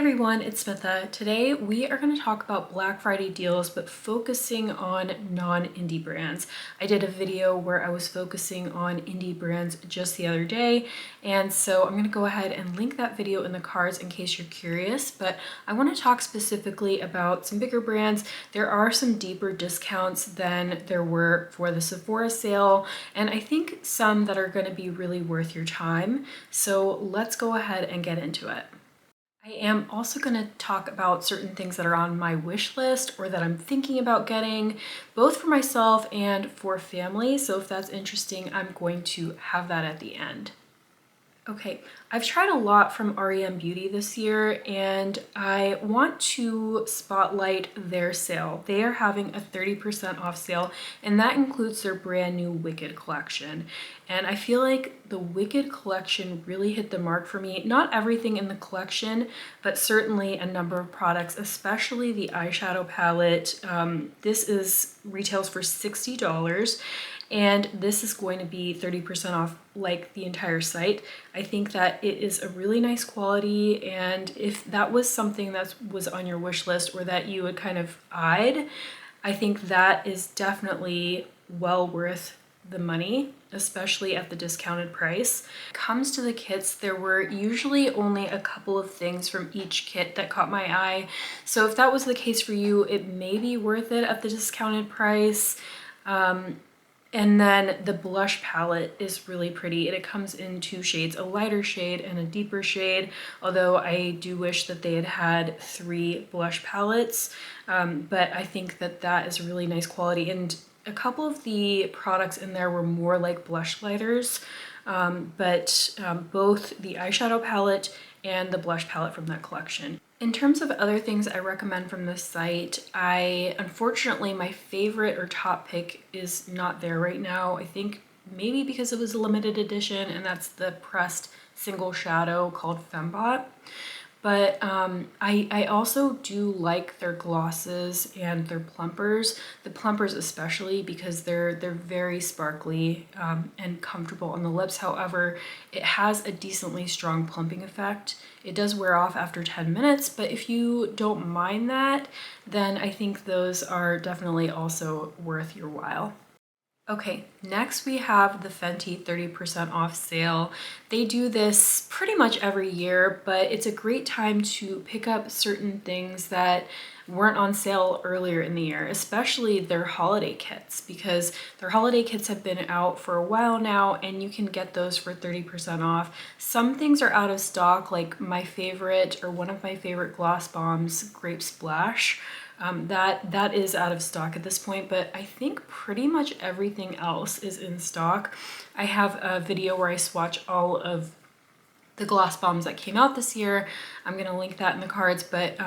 everyone, it's Smitha. Today we are going to talk about Black Friday deals, but focusing on non-indie brands. I did a video where I was focusing on indie brands just the other day, and so I'm going to go ahead and link that video in the cards in case you're curious, but I want to talk specifically about some bigger brands. There are some deeper discounts than there were for the Sephora sale, and I think some that are going to be really worth your time. So let's go ahead and get into it. I am also going to talk about certain things that are on my wish list or that I'm thinking about getting, both for myself and for family. So if that's interesting, I'm going to have that at the end. Okay, I've tried a lot from r.e.m Beauty this year, and I want to spotlight their sale. They are having a 30% off sale, and that includes their brand new Wicked collection. And I feel like the Wicked collection really hit the mark for me. Not everything in the collection, but certainly a number of products, especially the eyeshadow palette. This retails for $60. And this is going to be 30% off like the entire site. I think that it is a really nice quality, and if that was something that was on your wish list or that you had kind of eyed, I think that is definitely well worth the money, especially at the discounted price. When it comes to the kits, there were usually only a couple of things from each kit that caught my eye. So if that was the case for you, it may be worth it at the discounted price. And then the blush palette is really pretty, and it comes in two shades, a lighter shade and a deeper shade, although I do wish that they had 3 blush palettes, but I think that that is really nice quality. And a couple of the products in there were more like blush lighters, but both the eyeshadow palette and the blush palette from that collection. In terms of other things I recommend from this site, unfortunately my favorite or top pick is not there right now. I think maybe because it was a limited edition, and that's the pressed single shadow called Fembot. But I also do like their glosses and their plumpers. The plumpers especially, because they're very sparkly and comfortable on the lips. However, it has a decently strong plumping effect. It does wear off after 10 minutes, but if you don't mind that, then I think those are definitely also worth your while. Okay, next we have the Fenty 30% off sale. They do this pretty much every year, but it's a great time to pick up certain things that weren't on sale earlier in the year, especially their holiday kits, because their holiday kits have been out for a while now, and you can get those for 30% off. Some things are out of stock, like my favorite, or one of my favorite gloss bombs, Grape Splash. That is out of stock at this point, but I think pretty much everything else is in stock. I have a video where I swatch all of the gloss bombs that came out this year. I'm going to link that in the cards, but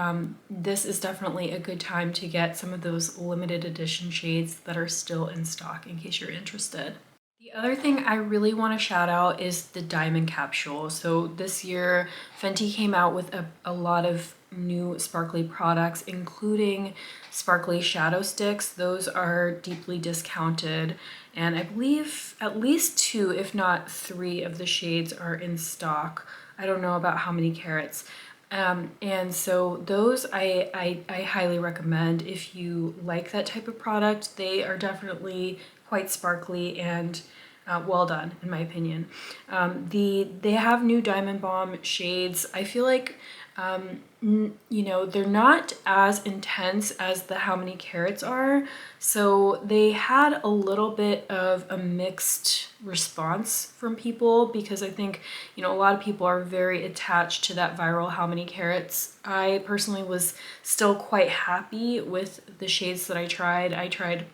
this is definitely a good time to get some of those limited edition shades that are still in stock in case you're interested. The other thing I really want to shout out is the diamond capsule. So this year Fenty came out with a lot of new sparkly products, including sparkly shadow sticks. Those are deeply discounted, and I believe at least 2, if not 3 of the shades are in stock. I don't know about how many carats. And so those I highly recommend if you like that type of product. They are definitely quite sparkly and well done, in my opinion. They have new Diamond Bomb shades. I feel like you know, they're not as intense as the How Many Carats are, so they had a little bit of a mixed response from people, because I think, you know, a lot of people are very attached to that viral How Many Carats. I personally was still quite happy with the shades that I tried. I tried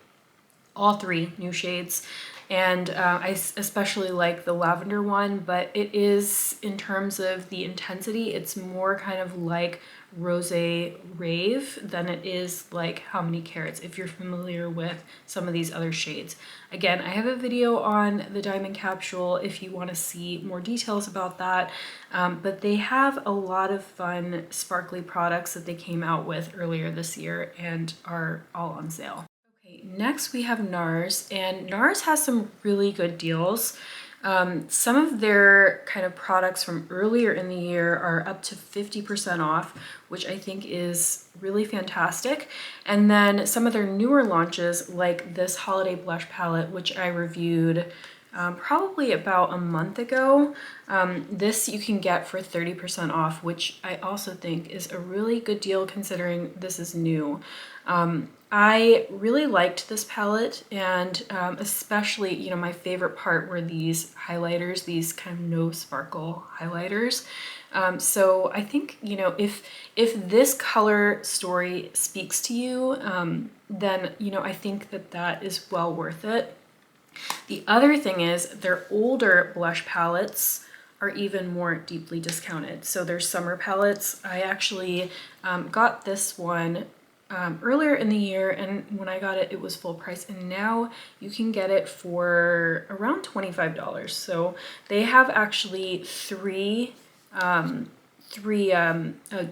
all 3 new shades, and I especially like the lavender one, but it is, in terms of the intensity, it's more kind of like Rosé Rave than it is like How Many Carats, if you're familiar with some of these other shades. Again, I have a video on the diamond capsule if you want to see more details about that, but they have a lot of fun sparkly products that they came out with earlier this year and are all on sale. Next we have Nars, and Nars has some really good deals. Some of their kind of products from earlier in the year are up to 50% off, which I think is really fantastic. And then some of their newer launches, like this holiday blush palette, which I reviewed probably about a month ago. This you can get for 30% off, which I also think is a really good deal considering this is new. I really liked this palette, and especially, you know, my favorite part were these highlighters, these kind of no sparkle highlighters. So I think, you know, if this color story speaks to you, then, you know, I think that that is well worth it. The other thing is their older blush palettes are even more deeply discounted. So their summer palettes, I actually got this one earlier in the year, and when I got it, it was full price, and now you can get it for around $25. So they have actually three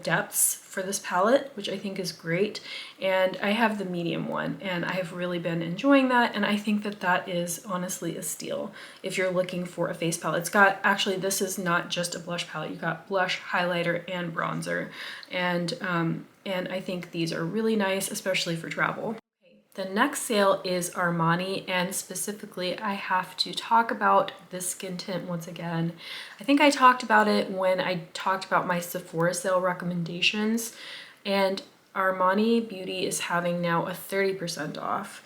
depths for this palette, which I think is great. And I have the medium one, and I have really been enjoying that. And I think that that is honestly a steal if you're looking for a face palette. It's got, actually, this is not just a blush palette. You got blush, highlighter, and bronzer. And I think these are really nice, especially for travel. The next sale is Armani, and specifically I have to talk about this skin tint once again. I think I talked about it when I talked about my Sephora sale recommendations, and Armani Beauty is having now a 30% off.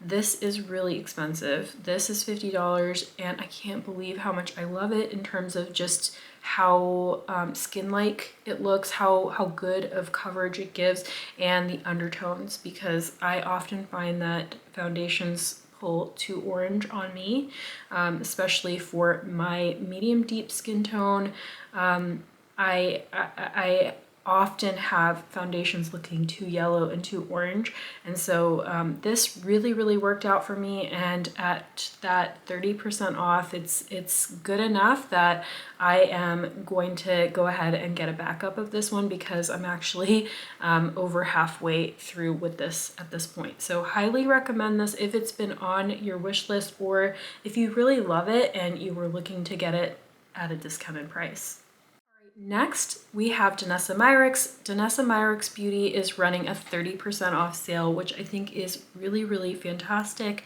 This is really expensive. This is $50, and I can't believe how much I love it in terms of just how skin-like it looks, how good of coverage it gives, and the undertones, because I often find that foundations pull too orange on me, especially for my medium deep skin tone. I often have foundations looking too yellow and too orange, and so this really worked out for me. And at that 30% off, it's good enough that I am going to go ahead and get a backup of this one, because I'm actually over halfway through with this at this point. So highly recommend this if it's been on your wish list, or if you really love it and you were looking to get it at a discounted price. Next, we have Danessa Myricks. Danessa Myricks Beauty is running a 30% off sale, which I think is really fantastic.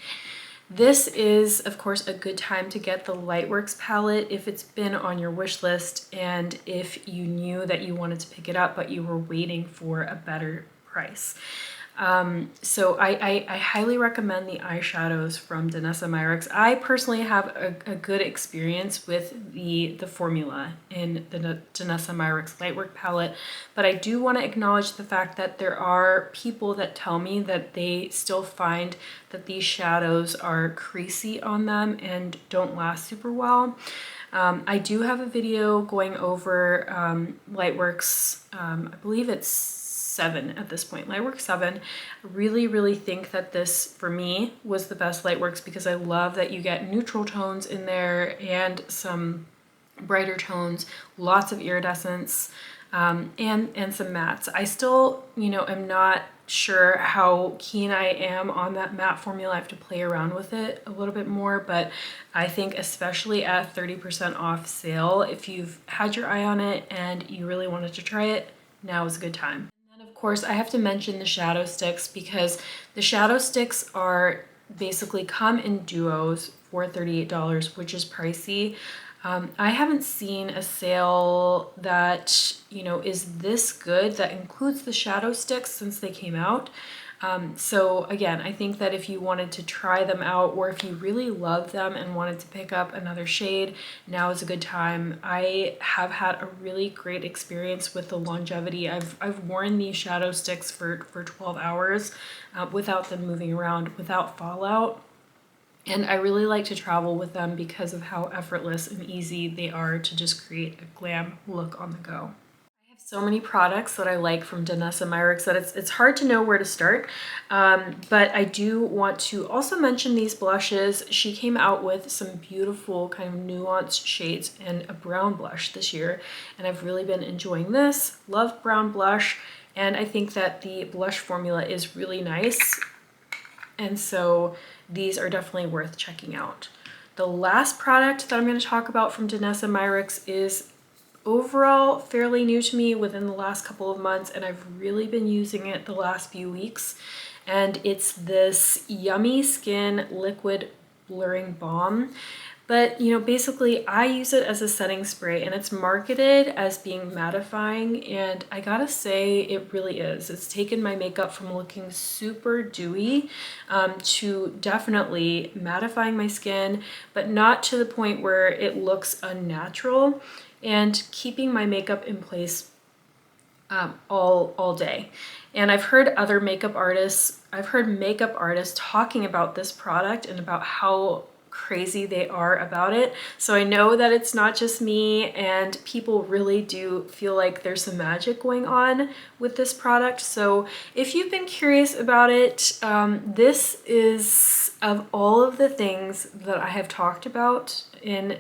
This is, of course, a good time to get the Lightworks palette if it's been on your wish list and if you knew that you wanted to pick it up but you were waiting for a better price. So I highly recommend the eyeshadows from Danessa Myricks. I personally have a good experience with the formula in the Danessa Myricks Lightwork palette, but I do want to acknowledge the fact that there are people that tell me that they still find that these shadows are creasy on them and don't last super well. I do have a video going over Lightworks, I believe it's 7 at this point, Lightworks 7. I really think that this, for me, was the best Lightworks, because I love that you get neutral tones in there and some brighter tones, lots of iridescence, and some mattes. I still, you know, am not sure how keen I am on that matte formula. I have to play around with it a little bit more, but I think especially at 30% off sale, if you've had your eye on it and you really wanted to try it, now is a good time. Of course, I have to mention the shadow sticks, because the shadow sticks are basically come in duos for $38, which is pricey. I haven't seen a sale that, you know, is this good that includes the shadow sticks since they came out. So again, I think that if you wanted to try them out, or if you really love them and wanted to pick up another shade, now is a good time. I have had a really great experience with the longevity. I've worn these shadow sticks for 12 hours without them moving around, without fallout. And I really like to travel with them because of how effortless and easy they are to just create a glam look on the go. So many products that I like from Danessa Myricks that it's hard to know where to start, but I do want to also mention these blushes. She came out with some beautiful kind of nuanced shades and a brown blush this year, and I've really been enjoying this. Love brown blush, and I think that the blush formula is really nice, and so these are definitely worth checking out. The last product that I'm going to talk about from Danessa Myricks is overall fairly new to me within the last couple of months, and I've really been using it the last few weeks. And it's this Yummy Skin Liquid Blurring Balm. But basically I use it as a setting spray, and it's marketed as being mattifying, and I gotta say it really is. It's taken my makeup from looking super dewy to definitely mattifying my skin, but not to the point where it looks unnatural, and keeping my makeup in place all day. And I've heard makeup artists talking about this product and about how crazy they are about it. So I know that it's not just me, and people really do feel like there's some magic going on with this product. So if you've been curious about it, this is, of all of the things that I have talked about in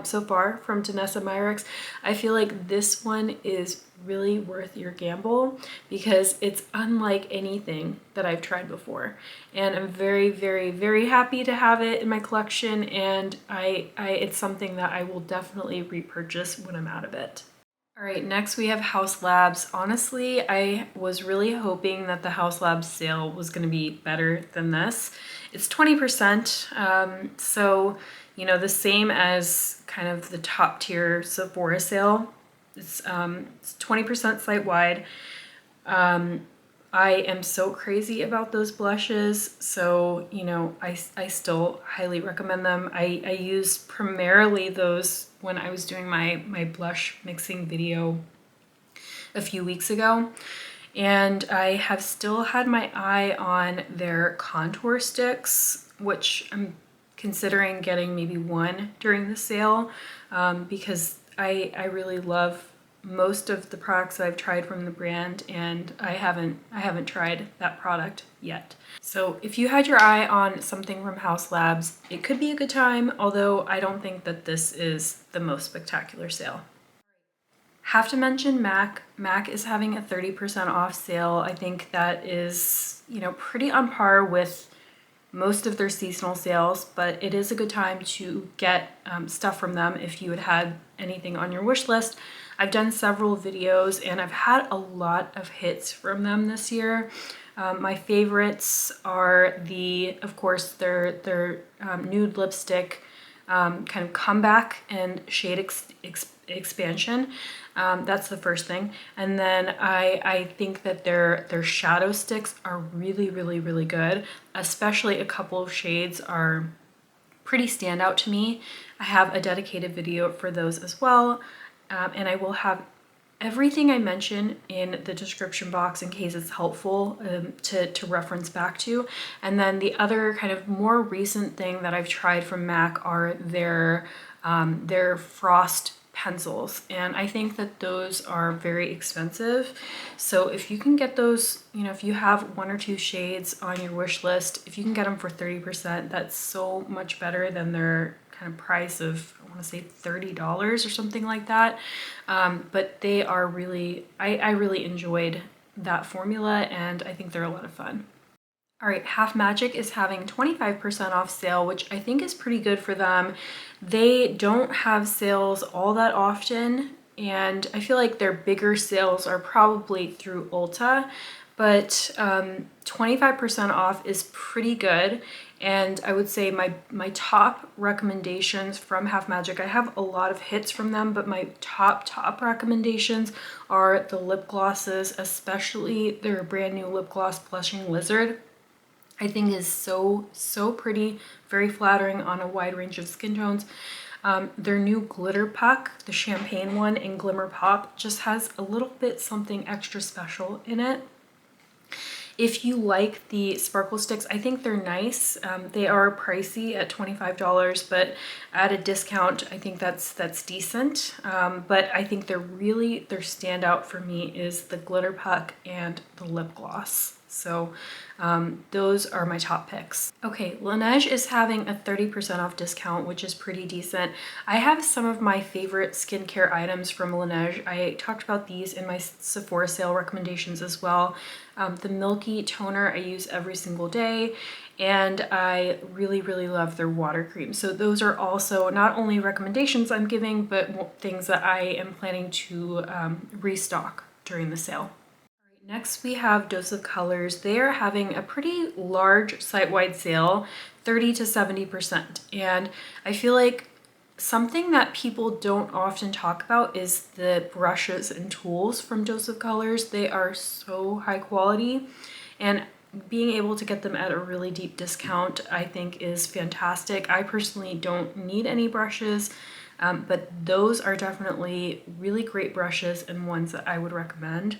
so far from Danessa Myricks, I feel like this one is really worth your gamble because it's unlike anything that I've tried before, and I'm very, very, very happy to have it in my collection, and it's something that I will definitely repurchase when I'm out of it. All right, next we have Haus Labs. Honestly, I was really hoping that the Haus Labs sale was going to be better than this. It's 20%, so the same as kind of the top tier Sephora sale. It's 20% site-wide. I am so crazy about those blushes, so I still highly recommend them. I used primarily those when I was doing my blush mixing video a few weeks ago, and I have still had my eye on their contour sticks, which I'm considering getting maybe one during the sale, because I really love most of the products that I've tried from the brand, and I haven't tried that product yet. So if you had your eye on something from Haus Labs, it could be a good time, although I don't think that this is the most spectacular sale. Have to mention MAC. MAC is having a 30% off sale. I think that is, pretty on par with most of their seasonal sales, but it is a good time to get stuff from them if you had anything on your wish list. I've done several videos and I've had a lot of hits from them this year. My favorites are of course, their nude lipstick kind of comeback and shade expansion. That's the first thing. And then I think that their shadow sticks are really, really, really good. Especially a couple of shades are pretty standout to me. I have a dedicated video for those as well. And I will have everything I mention in the description box in case it's helpful to reference back to. And then the other kind of more recent thing that I've tried from MAC are their frost pencils, and I think that those are very expensive. So if you can get those, if you have one or two shades on your wish list, if you can get them for 30%, that's so much better than their kind of price of, I want to say $30 or something like that. But they are really, I really enjoyed that formula, and I think they're a lot of fun. All right, Half Magic is having 25% off sale, which I think is pretty good for them. They don't have sales all that often, and I feel like their bigger sales are probably through Ulta, but 25% off is pretty good. And I would say my top recommendations from Half Magic, I have a lot of hits from them, but my top recommendations are the lip glosses, especially their brand new lip gloss Blushing Lizard. I think is so pretty, very flattering on a wide range of skin tones. Their new glitter puck, the champagne one in Glimmer Pop, just has a little bit something extra special in it. If you like the sparkle sticks, I think they're nice. They are pricey at $25, but at a discount, I think that's decent. But I think their standout for me is the glitter puck and the lip gloss. So those are my top picks. Okay, Laneige is having a 30% off discount, which is pretty decent. I have some of my favorite skincare items from Laneige. I talked about these in my Sephora sale recommendations as well. The Milky Toner I use every single day, and I really, really love their water cream. So those are also not only recommendations I'm giving, but things that I am planning to restock during the sale. Next, we have Dose of Colors. They are having a pretty large site-wide sale, 30 to 70%. And I feel like something that people don't often talk about is the brushes and tools from Dose of Colors. They are so high quality, and being able to get them at a really deep discount, I think, is fantastic. I personally don't need any brushes, but those are definitely really great brushes and ones that I would recommend.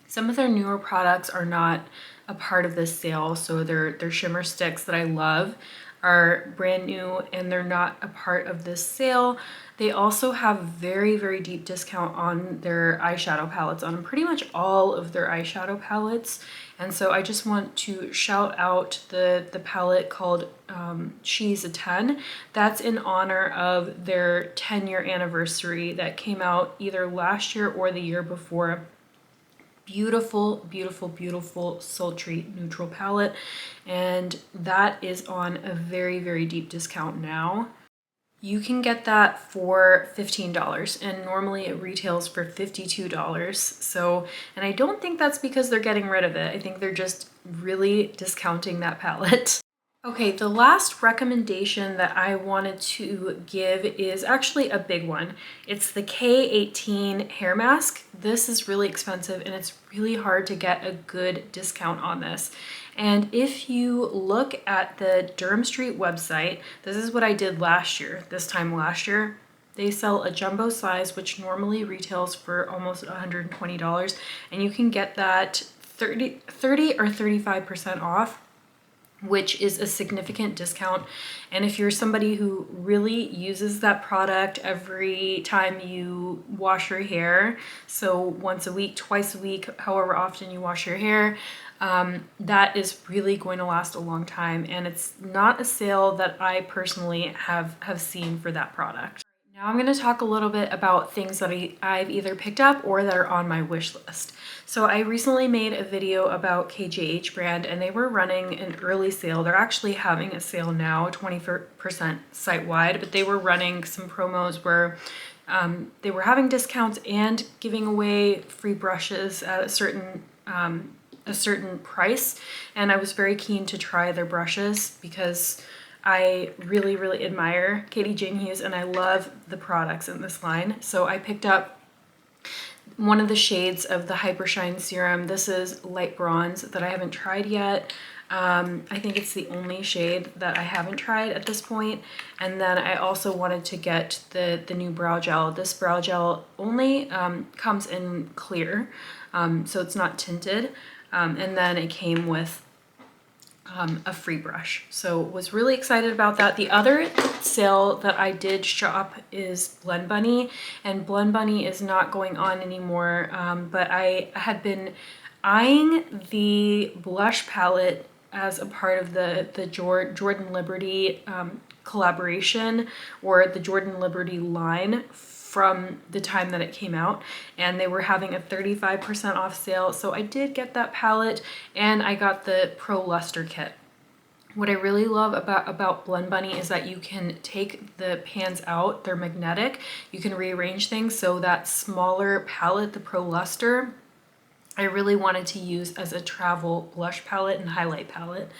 Some of their newer products are not a part of this sale, so their shimmer sticks that I love are brand new and they're not a part of this sale. They also have very, very deep discount on their eyeshadow palettes, on pretty much all of their eyeshadow palettes. And so I just want to shout out the palette called She's a 10. That's in honor of their 10-year anniversary that came out either last year or the year before. Beautiful, beautiful, beautiful sultry neutral palette, and that is on a very, very deep discount now. You can get that for $15, and normally it retails for $52. So, and I don't think that's because they're getting rid of it. I think they're just really discounting that palette. Okay, the last recommendation that I wanted to give is actually a big one. It's the K18 hair mask. This is really expensive and it's really hard to get a good discount on this. And if you look at the Durham Street website, this is what I did last year, this time last year. They sell a jumbo size, which normally retails for almost $120, and you can get that 30 or 35% off, which is a significant discount. And if you're somebody who really uses that product every time you wash your hair, so once a week, twice a week, however often you wash your hair, that is really going to last a long time. And it's not a sale that I personally have seen for that product. Now I'm going to talk a little bit about things that I've either picked up or that are on my wish list. So I recently made a video about KJH brand, and they were running an early sale. They're actually having a sale now, 20% site-wide, but they were running some promos where they were having discounts and giving away free brushes at a certain price. And I was very keen to try their brushes because I really, really admire Katie Jane Hughes and I love the products in this line. So I picked up one of the shades of the Hyper Shine Serum. This is light bronze that I haven't tried yet. I think it's the only shade that I haven't tried at this point. And then I also wanted to get the new brow gel. This brow gel only comes in clear, so it's not tinted. And then it came with a free brush. So was really excited about that. The other sale that I did shop is Blend Bunny, and Blend Bunny is not going on anymore, but I had been eyeing the blush palette as a part of the Jordan Liberty collaboration, or the Jordan Liberty line, from the time that it came out, and they were having a 35% off sale. So I did get that palette, and I got the Pro Luster kit. What I really love about Blend Bunny is that you can take the pans out, they're magnetic, you can rearrange things. So that smaller palette, the Pro Luster, I really wanted to use as a travel blush palette and highlight palette,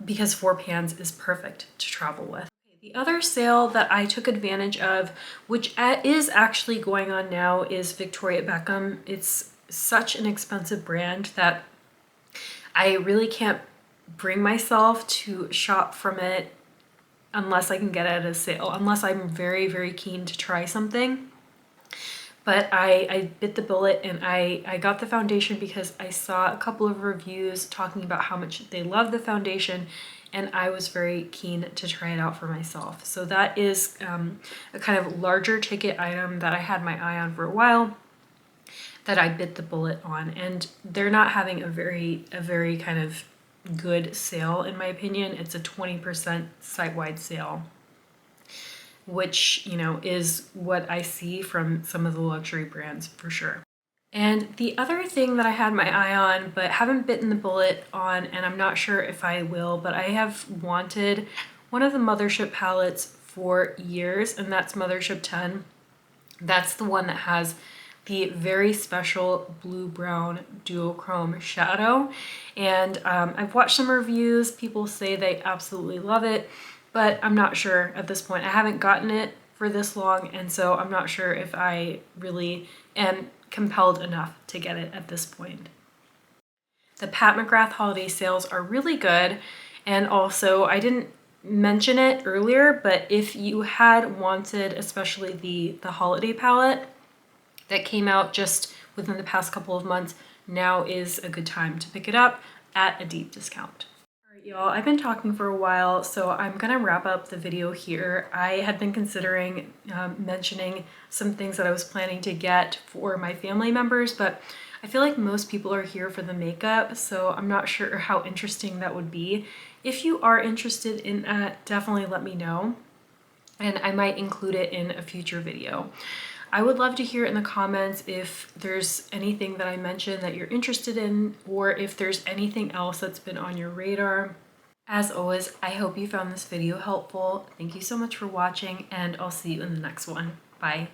because 4 pans is perfect to travel with. The other sale that I took advantage of, which is actually going on now, is Victoria Beckham. It's such an expensive brand that I really can't bring myself to shop from it unless I can get it at a sale, unless I'm very, very keen to try something. But I bit the bullet and I got the foundation because I saw a couple of reviews talking about how much they love the foundation, and I was very keen to try it out for myself. So that is a kind of larger ticket item that I had my eye on for a while, that I bit the bullet on. And they're not having a very kind of good sale, in my opinion. It's a 20% site-wide sale, which, you know, is what I see from some of the luxury brands for sure. And the other thing that I had my eye on but haven't bitten the bullet on, and I'm not sure if I will, but I have wanted one of the Mothership palettes for years, and that's Mothership 10. That's the one that has the very special blue-brown duochrome shadow. And I've watched some reviews. People say they absolutely love it, but I'm not sure at this point. I haven't gotten it for this long, and so I'm not sure if I really am compelled enough to get it at this point. The Pat McGrath holiday sales are really good, and also I didn't mention it earlier, but if you had wanted especially the holiday palette that came out just within the past couple of months, now is a good time to pick it up at a deep discount. All right, y'all, I've been talking for a while, so I'm gonna wrap up the video here. I had been considering mentioning some things that I was planning to get for my family members, but I feel like most people are here for the makeup, so I'm not sure how interesting that would be. If you are interested in that, definitely let me know, and I might include it in a future video. I would love to hear in the comments if there's anything that I mentioned that you're interested in, or if there's anything else that's been on your radar. As always, I hope you found this video helpful. Thank you so much for watching, and I'll see you in the next one. Bye.